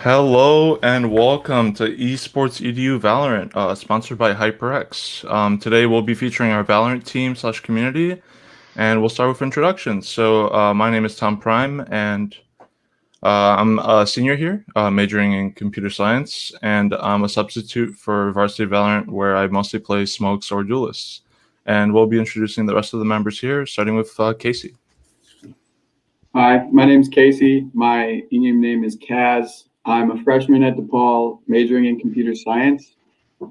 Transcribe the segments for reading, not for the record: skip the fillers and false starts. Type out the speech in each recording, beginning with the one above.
Hello and welcome to EsportsEDU Valorant, sponsored by HyperX. Today we'll be featuring our Valorant team slash community, and we'll start with introductions. My name is Tom Prime, and I'm a senior here, majoring in computer science, and I'm a substitute for Varsity Valorant, where I mostly play smokes or duelists. And we'll be introducing the rest of the members here, starting with Casey. Hi, my name's Casey. My in-game name is Kaz. I'm a freshman at DePaul, majoring in computer science,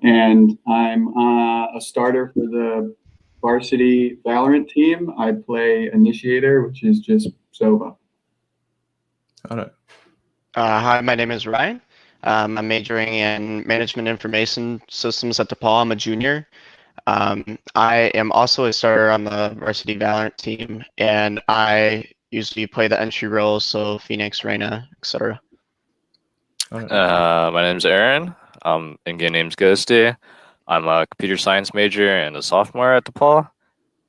and I'm a starter for the varsity Valorant team. I play Initiator, which is just Sova. Got it. Hi, my name is Ryan. I'm majoring in management information systems at DePaul. I'm a junior. I am also a starter on the varsity Valorant team, and I usually play the entry roles, so Phoenix, Reyna, etc. My name's Aaron. In-game name's Ghosty. I'm a computer science major and a sophomore at DePaul,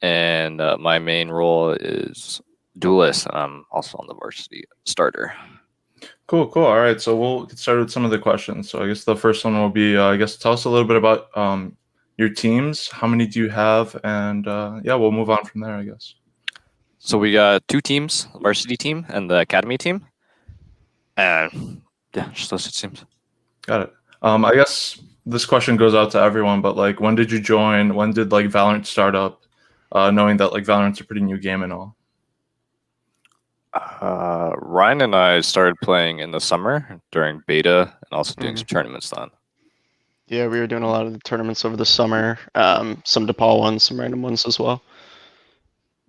and my main role is duelist. I'm also on the varsity starter. Cool. All right, so we'll get started with some of the questions. So I guess the first one will be, tell us a little bit about your teams. How many do you have? And we'll move on from there, I guess. So we got two teams, the varsity team and the academy team. And yeah, just those two teams. Got it. I guess this question goes out to everyone, but like, when did you join? When did like Valorant start up? Knowing that like Valorant's a pretty new game and all. Ryan and I started playing in the summer during beta and also doing some tournaments then. Yeah, we were doing a lot of the tournaments over the summer. Some DePaul ones, some random ones as well.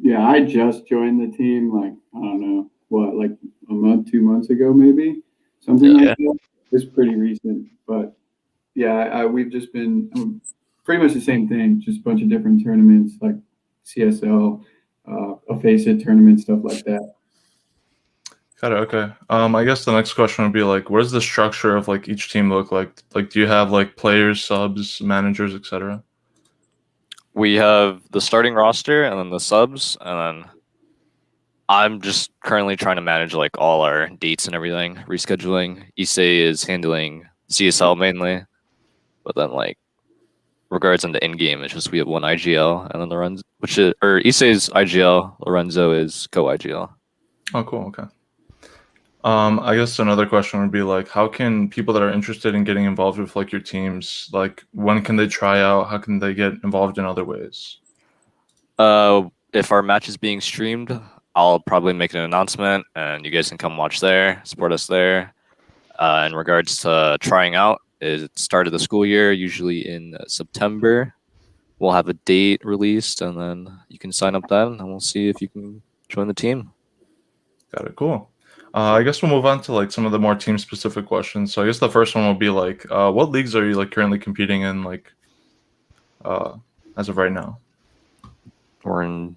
Yeah, I just joined the team, like, I don't know, like a month, 2 months ago, maybe? Something like that. It's pretty recent, but yeah, we've just been pretty much the same thing, just a bunch of different tournaments like CSL, a Face-It tournament, stuff like that. Got it. Okay. I guess the next question would be like, what does the structure of like each team look like? Like, do you have like players, subs, managers, etc.? We have the starting roster and then the subs, and then I'm just currently trying to manage like all our dates and everything, rescheduling. Issei is handling CSL mainly, but then like regards in the in game, it's just we have one IGL and then Lorenzo, Issei's IGL, Lorenzo is co-IGL. Oh, cool. Okay. I guess another question would be like, how can people that are interested in getting involved with like your teams, like when can they try out? How can they get involved in other ways? If our match is being streamed, I'll probably make an announcement and you guys can come watch there, support us there. In regards to trying out, it started the school year, usually in September. We'll have a date released and then you can sign up then and we'll see if you can join the team. Got it. Cool. I guess we'll move on to like some of the more team specific questions. So I guess the first one will be like, what leagues are you like currently competing in, like, as of right now? We're in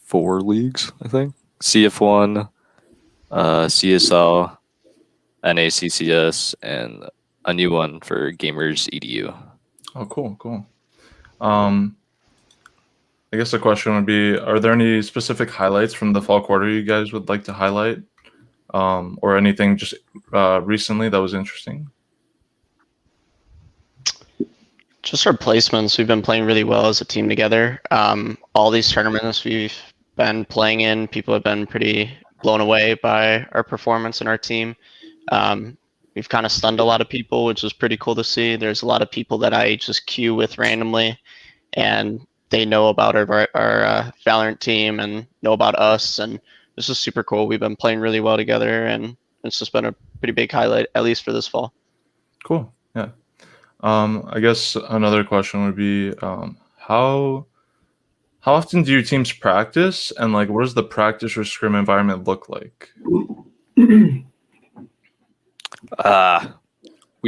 4 leagues, I think. CF1, CSL, NACCS, and a new one for Gamers EDU. Oh, cool. I guess the question would be, are there any specific highlights from the fall quarter you guys would like to highlight? Or anything just recently that was interesting? Just our placements. We've been playing really well as a team together. All these tournaments we've been playing in, people have been pretty blown away by our performance and our team. We've kind of stunned a lot of people, which is pretty cool to see. There's a lot of people that I just queue with randomly, and they know about our Valorant team and know about us, and this is super cool. We've been playing really well together, and it's just been a pretty big highlight, at least for this fall. Cool. Yeah. I guess another question would be, how often do your teams practice, and like, what does the practice or scrim environment look like? We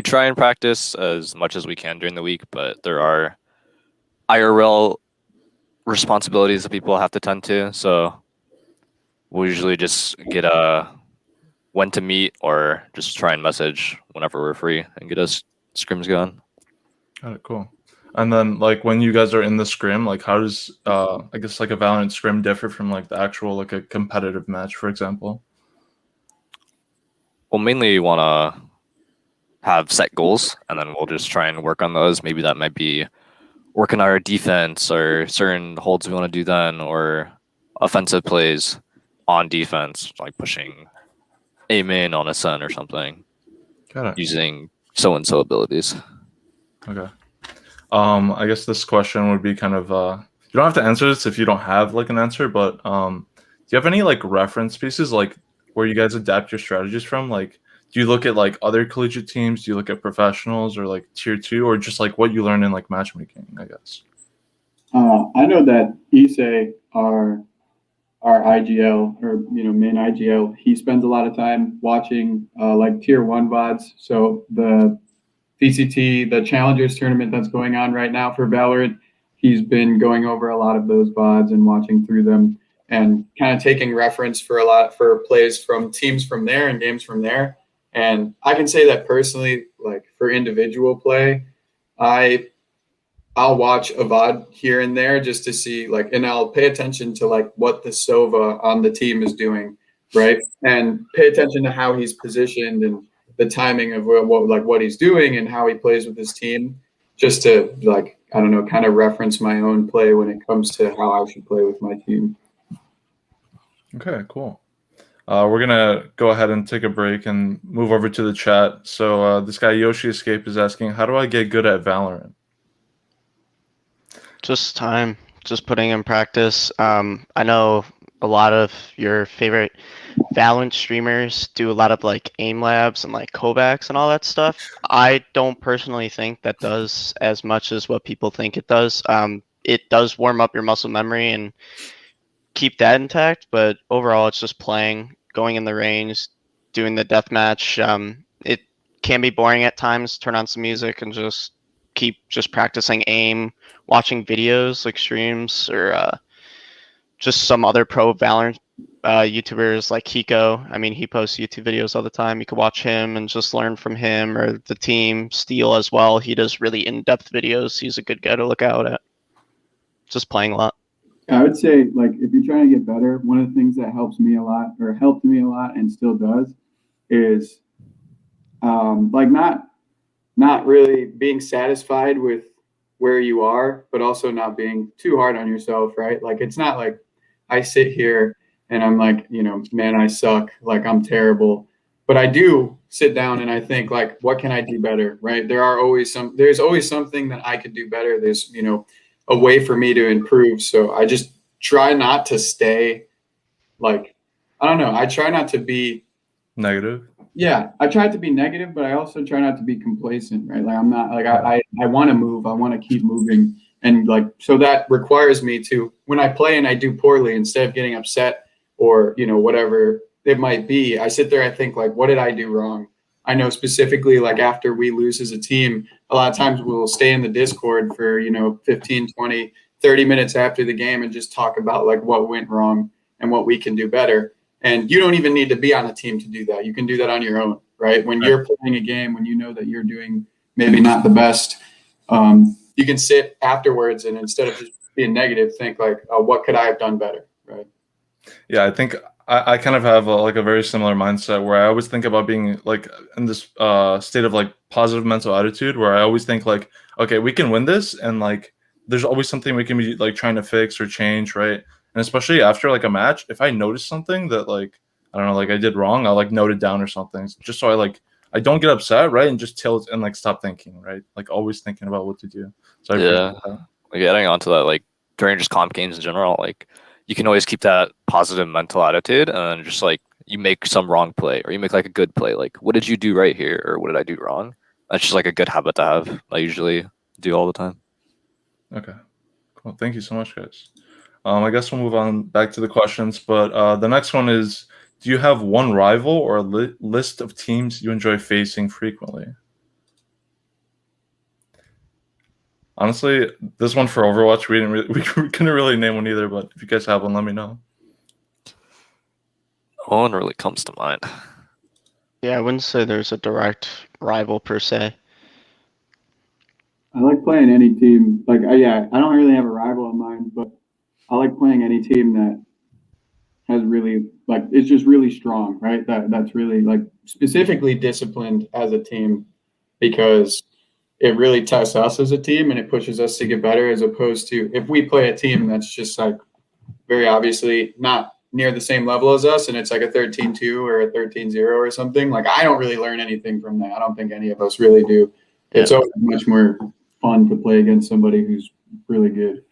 try and practice as much as we can during the week, but there are IRL responsibilities that people have to tend to. So we'll usually just get when to meet or just try and message whenever we're free and get us scrims going. Got it. Cool. And then like when you guys are in the scrim, like how does I guess like a Valorant scrim differ from like the actual like a competitive match, for example? we'll mainly want to have set goals, and then we'll just try and work on those. Maybe that might be working on our defense or certain holds we want to do then, or offensive plays on defense, like pushing aim in on a sun or something, Got it. using so and so abilities. Okay. I guess this question would be kind of you don't have to answer this if you don't have like an answer, but do you have any like reference pieces like where you guys adapt your strategies from? Like, do you look at like other collegiate teams? Do you look at professionals or like tier 2, or just like what you learn in like matchmaking, I guess? I know that Issei, our IGL or main IGL, he spends a lot of time watching like tier 1 VODs. So the VCT, the Challengers tournament that's going on right now for Valorant, he's been going over a lot of those VODs and watching through them and kind of taking reference for plays from teams from there and games from there. And I can say that personally, like for individual play, I'll watch a VOD here and there just to see like, and I'll pay attention to like what the Sova on the team is doing, right? And pay attention to how he's positioned and the timing of what he's doing and how he plays with his team, just to like, I don't know, kind of reference my own play when it comes to how I should play with my team. Okay, cool. We're gonna go ahead and take a break and move over to the chat. So this guy Yoshi Escape is asking, how do I get good at Valorant? Just time, just putting in practice. I know a lot of your favorite Valorant streamers do a lot of like aim labs and like Kovacs and all that stuff. I don't personally think that does as much as what people think it does. It does warm up your muscle memory and keep that intact, but overall it's just playing, going in the range, doing the deathmatch. It can be boring at times. Turn on some music and just keep just practicing aim, watching videos like streams or just some other pro Valorant YouTubers like Hiko. I mean, he posts YouTube videos all the time. You could watch him and just learn from him, or the team Steel as well. He does really in-depth videos. He's a good guy to look out at. Just playing a lot. I would say, like, if you're trying to get better, one of the things that helps me a lot, or helped me a lot and still does, is like not really being satisfied with where you are, but also not being too hard on yourself, right? Like, it's not like I sit here and I'm like, man, I suck, like I'm terrible. But I do sit down and I think, like, what can I do better, right? There's always something that I could do better. There's, a way for me to improve. So I just try not to stay like, I don't know. I try not to be Negative. Yeah, I try to be negative, but I also try not to be complacent, right? Like I'm not like I want to move. I want to keep moving. And like, so that requires me to, when I play and I do poorly, instead of getting upset or, whatever it might be, I sit there and think like, what did I do wrong? I know specifically, like after we lose as a team, a lot of times we'll stay in the Discord for, 15, 20, 30 minutes after the game and just talk about like what went wrong and what we can do better. And you don't even need to be on a team to do that. You can do that on your own, right? When you're playing a game, when you know that you're doing maybe not the best, you can sit afterwards and instead of just being negative, think like, oh, what could I have done better, right? Yeah, I think I kind of have a very similar mindset where I always think about being like in this state of like positive mental attitude where I always think like, okay, we can win this, and like there's always something we can be like trying to fix or change, right? And especially after like a match, if I notice something that like I don't know, like I did wrong, I'll like note it down or something, just so I don't get upset, right? And just tilt and like stop thinking, right? Like always thinking about what to do. So I appreciate that. Like adding on to that, like during just comp games in general, like you can always keep that positive mental attitude, and then just like you make some wrong play or you make like a good play, like what did you do right here or what did I do wrong? That's just like a good habit to have. I usually do all the time. Okay, cool. Thank you so much, guys. I guess we'll move on back to the questions, but the next one is, do you have one rival or a list of teams you enjoy facing frequently? Honestly, this one for Overwatch, we couldn't really name one either, but if you guys have one, let me know. No one really comes to mind. Yeah, I wouldn't say there's a direct rival per se. I like playing any team. Like, I don't really have a rival in mind, but I like playing any team that has really like it's just really strong, right? That's really like specifically disciplined as a team because it really tests us as a team and it pushes us to get better as opposed to if we play a team that's just like very obviously not near the same level as us and it's like a 13-2 or a 13-0 or something. Like I don't really learn anything from that. I don't think any of us really do. Yeah. It's always much more fun to play against somebody who's really good.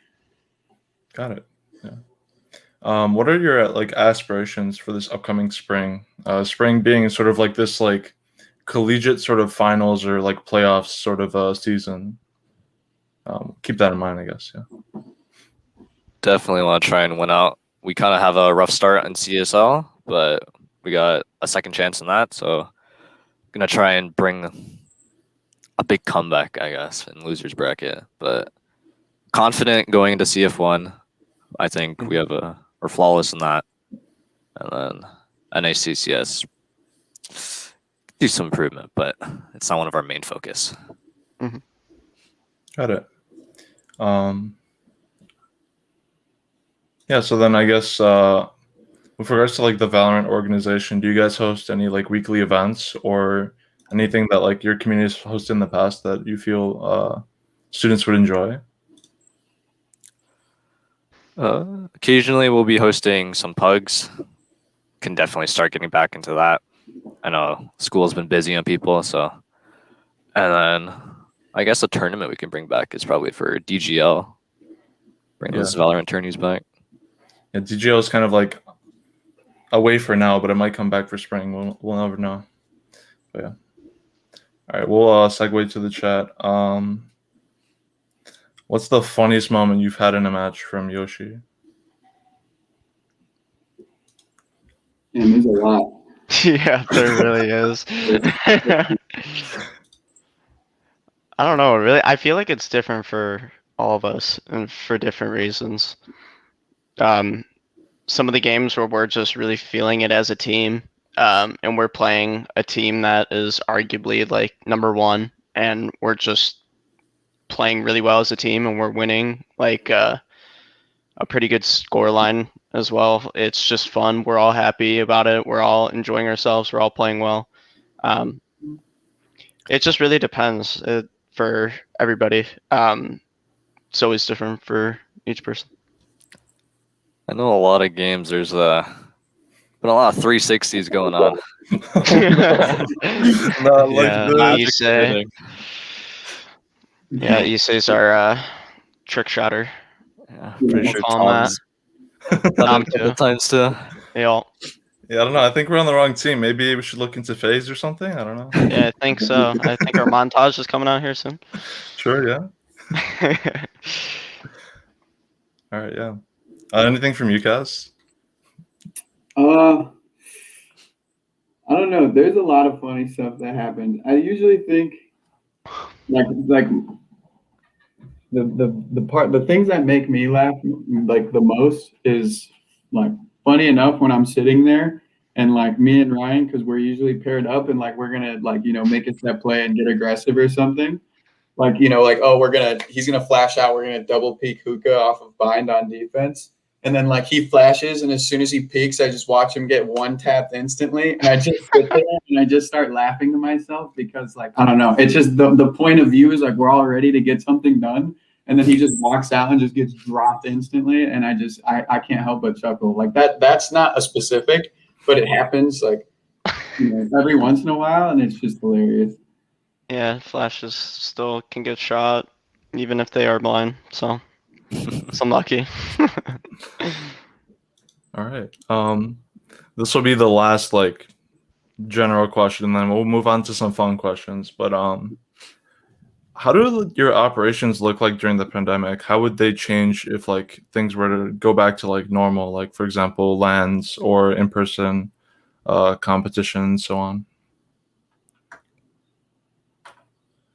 Got it. Yeah. What are your like aspirations for this upcoming spring? Spring being sort of like this like collegiate sort of finals or like playoffs sort of season. Keep that in mind, I guess. Yeah. Definitely want to try and win out. We kind of have a rough start in CSL, but we got a second chance in that. So gonna try and bring a big comeback, I guess, in losers bracket. But confident going into CF1. I think we're flawless in that. And then NACCS do some improvement, but it's not one of our main focus. Got it. Yeah, so then I guess with regards to like the Valorant organization, do you guys host any like weekly events or anything that like your community's hosted in the past that you feel students would enjoy? Occasionally we'll be hosting some pugs. Can definitely start getting back into that. I know school's been busy on people, so. And then I guess a tournament we can bring back is probably for DGL. Bring those Valorant tourneys back. Yeah, DGL is kind of like away for now, but it might come back for spring. We'll never know. But yeah. All right, we'll segue to the chat. What's the funniest moment you've had in a match from Yoshi? And there's a lot. Yeah, there really is. I don't know, really. I feel like it's different for all of us and for different reasons. Some of the games where we're just really feeling it as a team, and we're playing a team that is arguably like number one, and we're just playing really well as a team, and we're winning like a pretty good score line as well. It's just fun. We're all happy about it. We're all enjoying ourselves. We're all playing well. It just really depends for everybody. It's always different for each person. I know a lot of games. There's been a lot of 360s going on. Not like Yeah, this. Issei's our trick shotter. Yeah, pretty sure Call him Tom too. Times too. Yeah. Yeah, I don't know. I think we're on the wrong team. Maybe we should look into FaZe or something. I don't know. Yeah, I think so. I think our montage is coming out here soon. Sure, yeah. All right, yeah. Anything from you guys? I don't know. There's a lot of funny stuff that happened. I usually think like the things that make me laugh like the most is like funny enough when I'm sitting there and like me and Ryan, because we're usually paired up and like we're gonna like make a set play and get aggressive or something. Like like oh he's gonna flash out, we're gonna double peek hookah off of bind on defense. And then like he flashes, and as soon as he peeks, I just watch him get one tapped instantly, and I just sit there and I just start laughing to myself because like I don't know, it's just the point of view is like we're all ready to get something done, and then he just walks out and just gets dropped instantly, and I can't help but chuckle. Like that's not a specific, but it happens like every once in a while, and it's just hilarious. Yeah, flashes still can get shot even if they are blind, so it's unlucky. All right. This will be the last like general question, then we'll move on to some fun questions. But how do your operations look like during the pandemic? How would they change if like things were to go back to like normal, like for example, LANs or in-person competition and so on?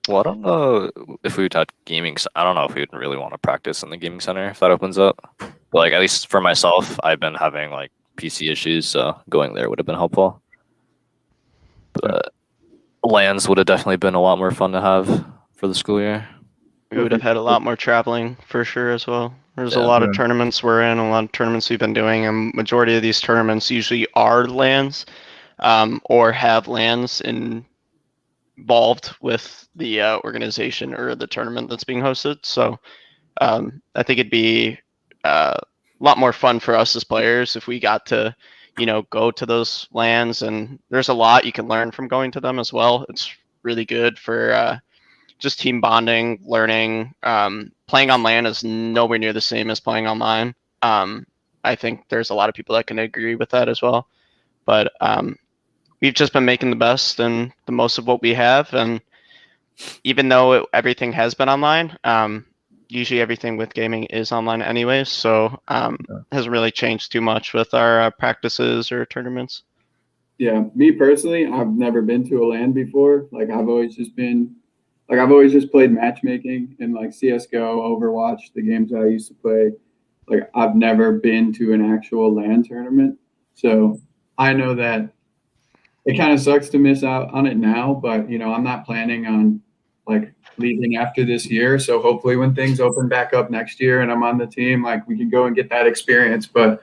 Well, I don't know if we would have gaming. I don't know if we would really want to practice in the gaming center if that opens up. But like at least for myself, I've been having like PC issues, so going there would have been helpful. But LANs would have definitely been a lot more fun to have for the school year. We would have had a lot more traveling for sure as well. There's a Yeah. lot of Yeah. tournaments we're in, a lot of tournaments we've been doing, and majority of these tournaments usually are LANs, or have LANs involved with the organization or the tournament that's being hosted. So I think it'd be a lot more fun for us as players if we got to, go to those LANs. And there's a lot you can learn from going to them as well. It's really good for just team bonding, learning. Playing on LAN is nowhere near the same as playing online. I think there's a lot of people that can agree with that as well. But we've just been making the best and the most of what we have. And even though everything has been online, usually everything with gaming is online anyways. So hasn't really changed too much with our practices or tournaments. Yeah, me personally, I've never been to a LAN before. Like I've always just played matchmaking in like CS:GO, Overwatch, the games I used to play. Like I've never been to an actual LAN tournament. So I know that it kind of sucks to miss out on it now, but I'm not planning on like leaving after this year. So hopefully when things open back up next year and I'm on the team, like we can go and get that experience. But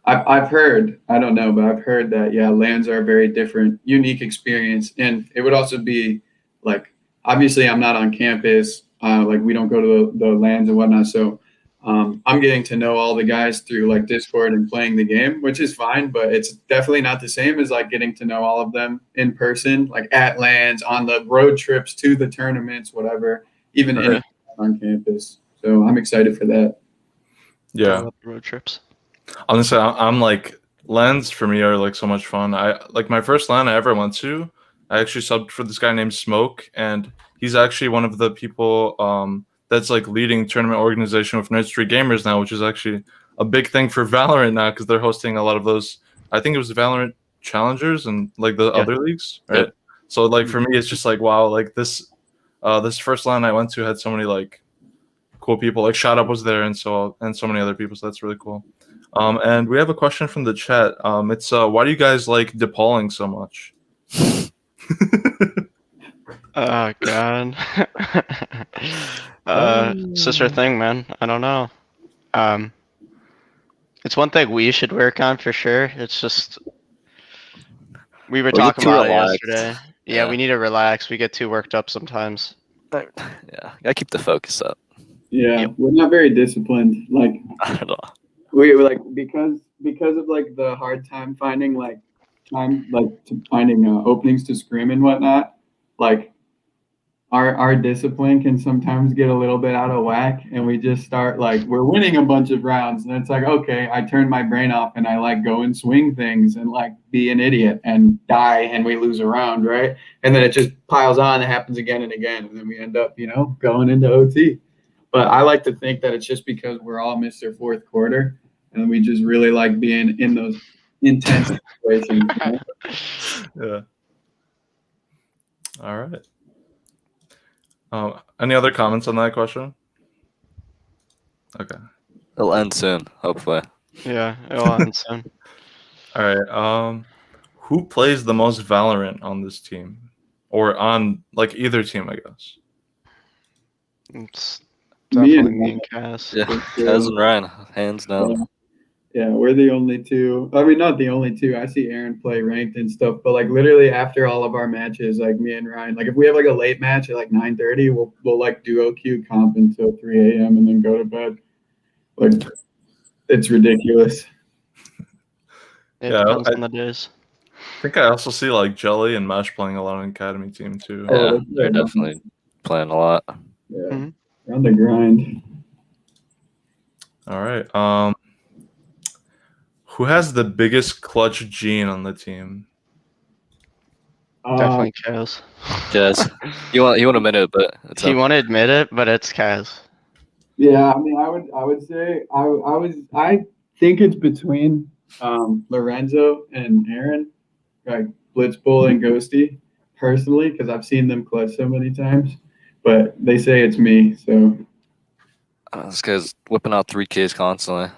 I've heard, I don't know, but I've heard that, yeah, LANs are a very different, unique experience. And it would also be like, obviously I'm not on campus. Like we don't go to the LANs and whatnot. So I'm getting to know all the guys through like Discord and playing the game, which is fine, but it's definitely not the same as like getting to know all of them in person, like at LANs, on the road trips to the tournaments, whatever, even Right. on campus. So I'm excited for that. I Yeah. love road trips. Honestly, I'm like LANs for me are like so much fun. I like my first LAN I ever went to. I actually subbed for this guy named Smoke, and he's actually one of the people that's like leading tournament organization with Nerd Street Gamers now, which is actually a big thing for Valorant now because they're hosting a lot of those. I think it was Valorant Challengers and like the Yeah. other leagues, right? Yep. So like for me, it's just like wow, like this first LAN I went to had so many like cool people. Like Shout Up was there, and so many other people. So that's really cool. And we have a question from the chat. It's why do you guys like DePauling so much? Oh god. It's just our thing, man. I don't know. It's one thing we should work on for sure. It's just we were We get talking too about it relaxed. yesterday. Yeah, Yeah. we need to relax. We get too worked up sometimes. Yeah, gotta keep the focus up. Yeah, Yep. we're not very disciplined. Like I don't know. we like because of like the hard time finding openings to scrim and whatnot. Like our discipline can sometimes get a little bit out of whack, and we just start like we're winning a bunch of rounds, and it's like okay, I turn my brain off and I like go and swing things and like be an idiot and die, and we lose a round, right? And then it just piles on. It happens again and again, and then we end up going into OT. But I like to think that it's just because we're all Mr. Fourth Quarter, and we just really like being in those intense situations. Yeah. All right. Any other comments on that question? Okay. It'll end soon, hopefully. Yeah, it'll end soon. All right. Who plays the most Valorant on this team, or on like either team? I guess. It's Me definitely and me and Cass. Yeah, For Kaz sure. and Ryan, hands down. Yeah, we're the only two. I mean, not the only two. I see Aaron play ranked and stuff, but like literally after all of our matches, like me and Ryan, like if we have like a late match at like 9:30, we'll like duo queue comp until 3 a.m. and then go to bed. Like it's ridiculous. It Yeah, depends I on the days. think I also see like Jelly and Mesh playing a lot on Academy team too. Oh, Yeah, that's they're right. definitely playing a lot. Yeah, Mhm. we're on the grind. All right. Who has the biggest clutch gene on the team? Definitely Cass. Kaz, he won't admit it, but it's He him. won't admit it, but it's Cass. Yeah, I mean, I would say I think it's between Lorenzo and Aaron, like Blitzbull and Ghosty, personally, because I've seen them clutch so many times. But they say it's me, so This guy's whipping out 3Ks constantly.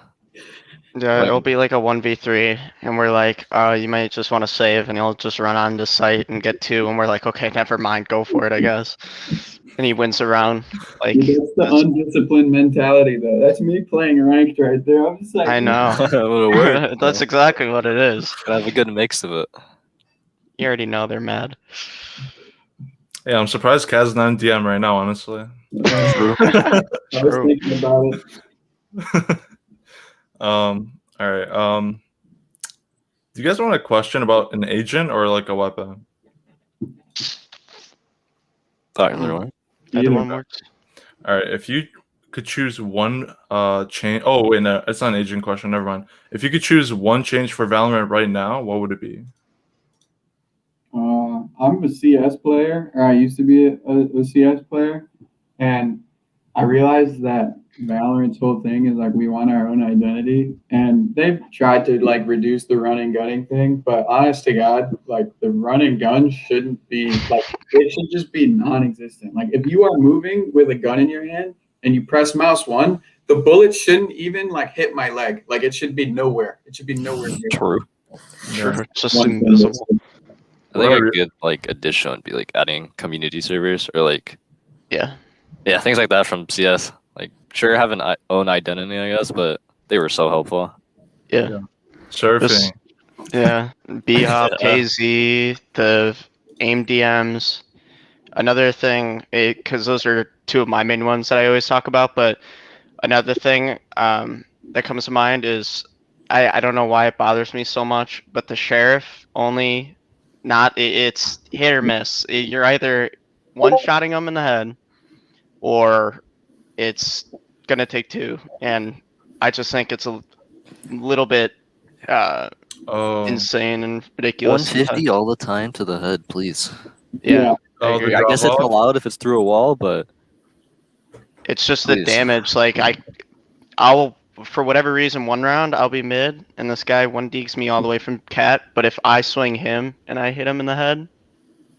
Yeah, Like- it'll be like a 1v3, and we're like, you might just want to save, and he'll just run on the site and get 2, and we're like, okay, never mind, go for it, I guess. And he wins a round. Like, That's the undisciplined mentality, though. That's me playing ranked right there. I'm just like, I know. Would've worked, That's bro. exactly what it is. Gotta have a good mix of it. You already know they're mad. Yeah, I'm surprised Kaz not in DM right now, honestly. True. I was True. thinking about it. All right. Do you guys want a question about an agent or like a weapon? Either way. Either Either. one works. All right. If you could choose one change. Oh wait, no, it's not an agent question. Never mind. If you could choose one change for Valorant right now, what would it be? I'm a CS player, or I used to be a CS player, and I realized that Valorant's whole thing is like we want our own identity, and they've tried to like reduce the run and gunning thing, but honest to God, like the run and gun shouldn't be like it should just be non-existent. Like if you are moving with a gun in your hand and you press mouse 1, the bullet shouldn't even like hit my leg. Like it should be nowhere. It should be nowhere near. True. Sure. Just One invisible. I think Whatever. a good like addition would be like adding community servers or like Yeah. things like that from CS. Like sure have an own identity, I guess, but they were so helpful. Yeah. Surfing. Yeah. B-Hop, Yeah. KZ, the AIM DMs. Another thing, because those are 2 of my main ones that I always talk about, but another thing that comes to mind is I don't know why it bothers me so much, but the sheriff only it's hit or miss. You're either one-shotting them in the head or it's gonna take 2, and I just think it's a little bit Oh. insane and ridiculous. 150 all the time to the head, please. Yeah. I Oh, agree. the I guess it's drop-off? allowed if it's through a wall, but It's just the Please. damage. Like I'll for whatever reason, one round I'll be mid, and this guy one deeks me all the way from cat. But if I swing him and I hit him in the head,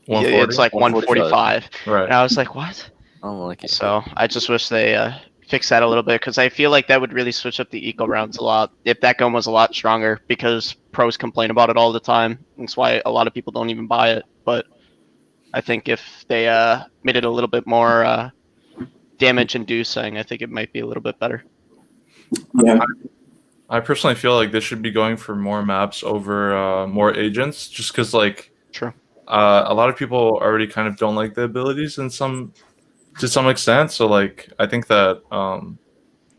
140? it's like 145. Right. And I was like, what? I don't like it. So I just wish they fix that a little bit, because I feel like that would really switch up the eco rounds a lot if that gun was a lot stronger, because pros complain about it all the time. That's why a lot of people don't even buy it. But I think if they made it a little bit more damage inducing, I think it might be a little bit better. Yeah. I personally feel like they should be going for more maps over more agents, just because like True. a lot of people already kind of don't like the abilities to some extent. So like I think that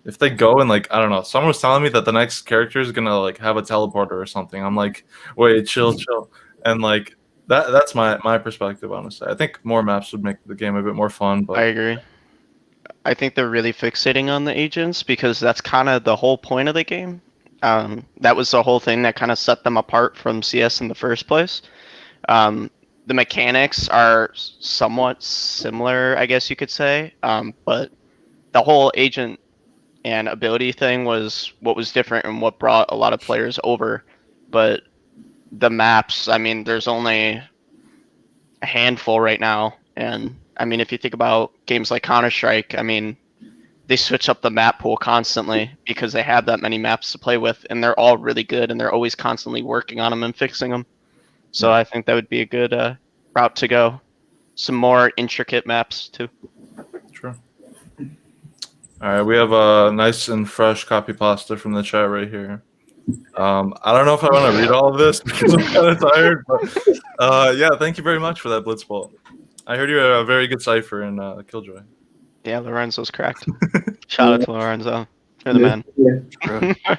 if they go and like I don't know, someone was telling me that the next character is gonna like have a teleporter or something. I'm like, wait, chill, and like that's my perspective, honestly. I think more maps would make the game a bit more fun. But I agree. I think they're really fixating on the agents because that's kind of the whole point of the game. That was the whole thing that kind of set them apart from CS in the first place. The mechanics are somewhat similar, I guess you could say, but the whole agent and ability thing was what was different and what brought a lot of players over. But the maps, I mean, there's only a handful right now, and I mean, if you think about games like Counter-Strike, I mean, they switch up the map pool constantly because they have that many maps to play with, and they're all really good, and they're always constantly working on them and fixing them. So I think that would be a good route to go. Some more intricate maps too. Sure. All right, we have a nice and fresh copy pasta from the chat right here. I don't know if I want to read all of this because I'm kind of tired, but yeah, thank you very much for that Blitzball. I heard you're a very good cipher in Killjoy. Yeah, Lorenzo's cracked. Shout out to Lorenzo. You're the man. Yeah.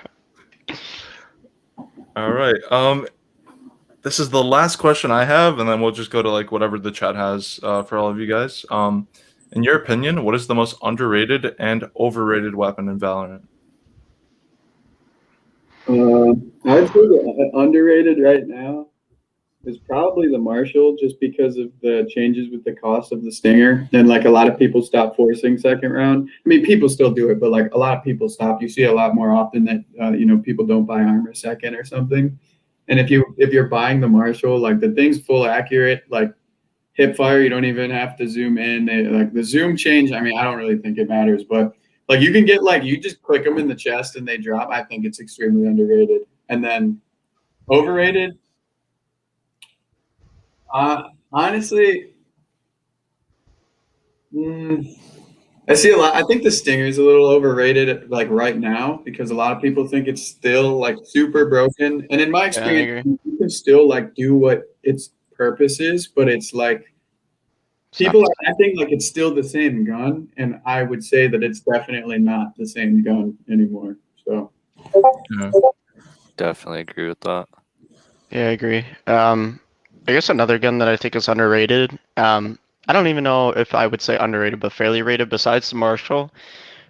All right. This is the last question I have, and then we'll just go to like whatever the chat has for all of you guys. In your opinion, what is the most underrated and overrated weapon in Valorant? I'd say the underrated right now is probably the Marshall, just because of the changes with the cost of the Stinger. Then like a lot of people stop forcing second round. I mean, people still do it, but like a lot of people stop. You see a lot more often that people don't buy armor second or something. And if you're buying the Marshall, like the thing's full accurate, like hip fire, you don't even have to zoom in. Like the zoom change, I mean, I don't really think it matters, but Like you can get like you just click them in the chest and they drop. I think it's extremely underrated. And then overrated. Honestly, I see a lot. I think the Stinger's a little overrated, like right now, because a lot of people think it's still like super broken. And in my Yeah, I experience, agree. you can still like do what its purpose is, but it's like It's not people the are acting like it's still the same gun, and I would say that it's definitely not the same gun anymore. So Yeah. Definitely agree with that. Yeah, I agree. I guess another gun that I think is underrated. I don't even know if I would say underrated, but fairly rated besides the Marshall,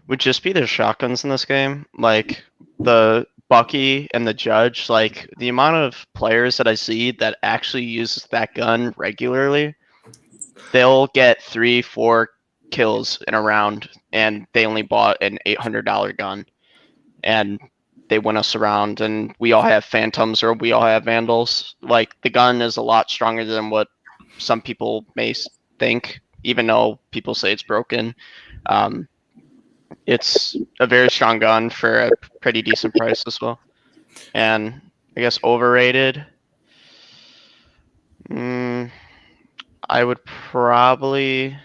would just be the shotguns in this game. Like the Bucky and the Judge, like the amount of players that I see that actually uses that gun regularly, they'll get 3, 4 kills in a round, and they only bought an $800 gun, and they win us around. And we all have Phantoms or we all have Vandals. Like the gun is a lot stronger than what some people may think, even though people say it's broken. Um, it's a very strong gun for a pretty decent price as well. And I guess overrated. I would probably,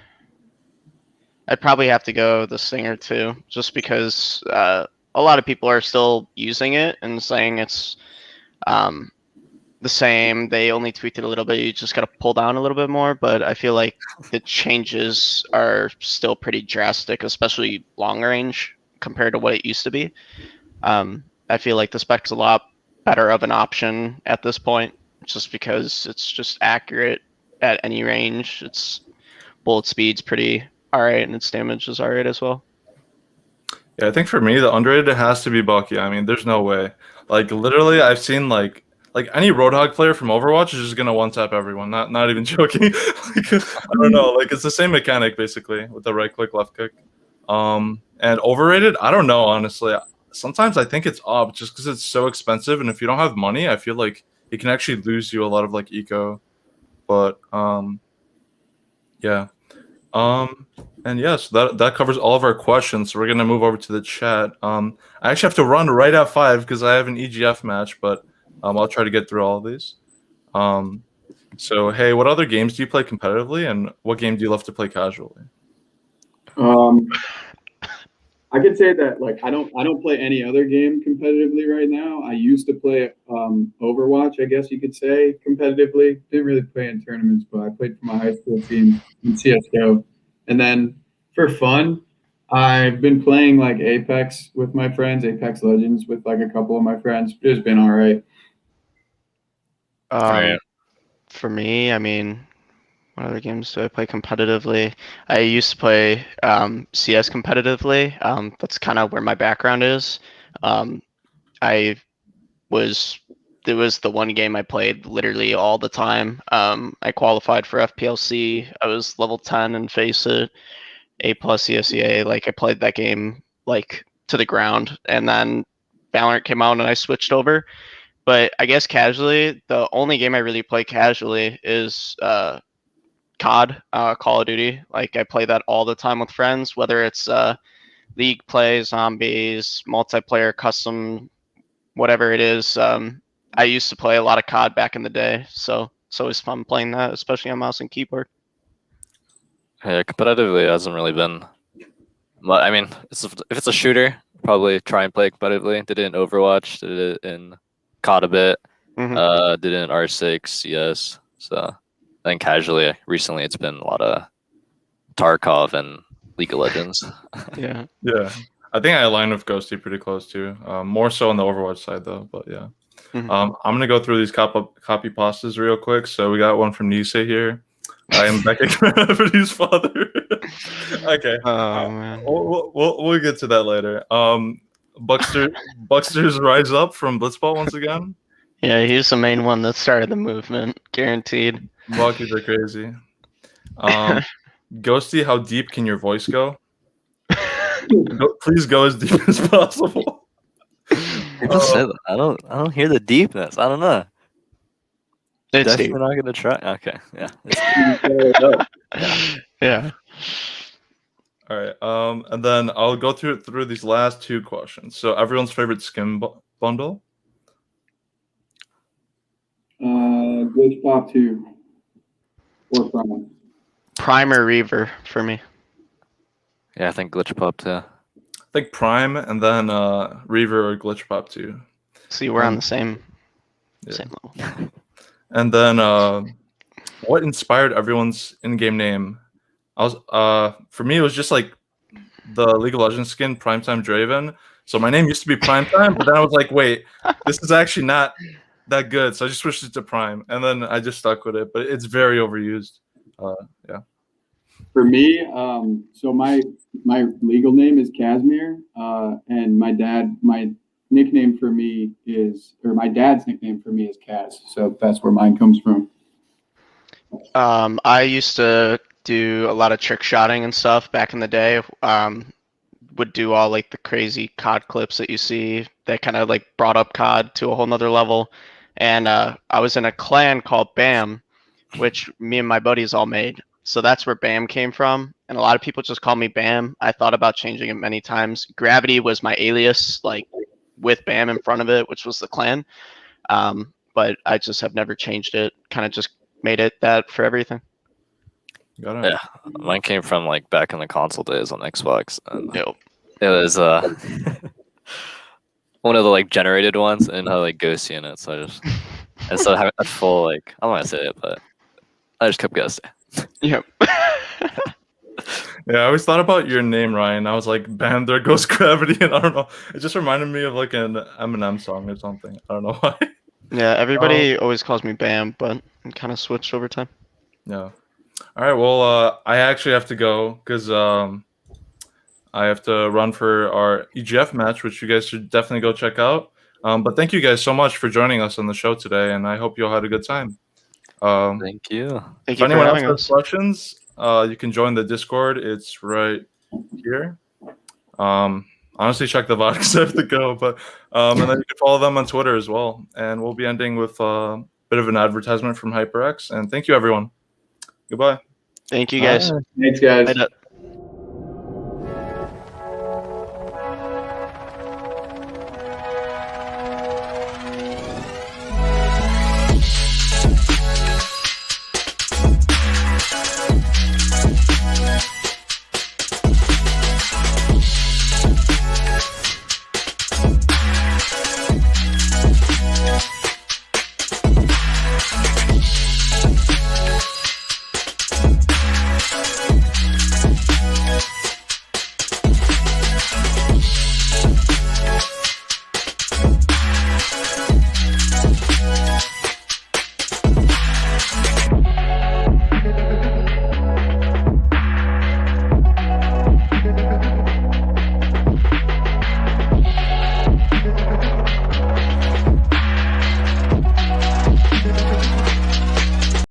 I'd probably have to go the Stinger too, just because a lot of people are still using it and saying it's um, the same. They only tweaked it a little bit. You just got to pull down a little bit more. But I feel like the changes are still pretty drastic, especially long range compared to what it used to be. I feel like the spec's a lot better of an option at this point, just because it's just accurate at any range. Its bullet speed's pretty alright, and its damage is alright as well. Yeah, I think for me, the underrated has to be Bucky. I mean, there's no way. Like literally, I've seen like any Roadhog player from Overwatch is just gonna one tap everyone. Not even joking. Like, I don't know. Like it's the same mechanic basically with the right click, left click. And overrated, I don't know honestly. Sometimes I think it's up just because it's so expensive, and if you don't have money, I feel like it can actually lose you a lot of like eco. But yeah. And yes, that covers all of our questions. So we're gonna move over to the chat. I actually have to run right at 5 because I have an EGF match, but I'll try to get through all of these. So hey, what other games do you play competitively, and what game do you love to play casually? I could say that like I don't play any other game competitively right now. I used to play Overwatch, I guess you could say competitively. Didn't really play in tournaments, but I played for my high school team in CS:GO. And then for fun, I've been playing like Apex with my friends, Apex Legends with like a couple of my friends. It's been all right. Right. For me, I mean, what other games do I play competitively? I used to play CS competitively. That's kind of where my background is. I was it was the one game I played literally all the time. I qualified for FPLC. I was level 10 and Face It, A plus CSEA. Like I played that game like to the ground, and then Valorant came out and I switched over. But I guess casually, the only game I really play casually is COD, Call of Duty. Like I play that all the time with friends, whether it's league play, zombies, multiplayer, custom, whatever it is. I used to play a lot of COD back in the day, so it's always fun playing that, especially on mouse and keyboard. Yeah, competitively it hasn't really been. I mean, if it's a shooter, probably try and play competitively. Did it in Overwatch, did it in COD a bit, did it in R6, CS. So then casually, recently it's been a lot of Tarkov and League of Legends. Yeah. Yeah, I think I align with Ghosty pretty close too. More so on the Overwatch side though, but yeah. I'm gonna go through these copy pastas real quick. So we got one from Nisei here. I am Becca Gravity's father. Okay. Oh man. We'll get to that later. Buckster's Rise Up from Blitzball once again. Yeah, he's the main one that started the movement, guaranteed. Buckies are crazy. Ghosty, how deep can your voice go? Please go as deep as possible. People said that. I don't hear the deepness. I don't know. It's Definitely deep. not gonna try. Okay, yeah. Yeah. All right. And then I'll go through these last two questions. So everyone's favorite skin bundle. Glitch Pop 2 or Prime. Prime or Reaver for me. Yeah, I think Glitch Pop too. I think Prime, and then Reaver or Glitch Pop 2. See, we're on the same Yeah. same level. And then what inspired everyone's in-game name? For me, it was just like the League of Legends skin, Primetime Draven. So my name used to be Primetime, but then I was like, wait, this is actually not that good. So I just switched it to Prime, and then I just stuck with it. But it's very overused. Yeah. For me, so my legal name is Casimir, and my nickname for me is, or my dad's nickname for me is Kaz. So that's where mine comes from. I used to do a lot of trick shotting and stuff back in the day. Would do all like the crazy COD clips that you see that kind of like brought up COD to a whole nother level. And I was in a clan called BAM, which me and my buddies all made. So that's where BAM came from. And a lot of people just call me BAM. I thought about changing it many times. Gravity was my alias, like with BAM in front of it, which was the clan. But I just have never changed it. Kind of just made it that for everything. Got it. Yeah, mine came from like back in the console days on Xbox. And Yep. it was one of the like generated ones and had like ghosty in it. So I just instead of having that full like I don't want to say it, but I just kept ghosting. Yep. Yeah, I always thought about your name, Ryan. I was like, "Bam, there goes gravity," and I don't know. It just reminded me of like an Eminem song or something. I don't know why. Yeah, everybody always calls me Bam, but I kind of switched over time. Yeah. All right. Well, I actually have to go because I have to run for our EGF match, which you guys should definitely go check out. But thank you guys so much for joining us on the show today, and I hope you all had a good time. Thank you. Thank If you for anyone else having has us. questions, you can join the Discord. It's right here. Honestly, check the VOD because I have to go. But and then you can follow them on Twitter as well. And we'll be ending with a bit of an advertisement from HyperX. And thank you, everyone. Goodbye. Thank you guys. Thanks, guys. Later.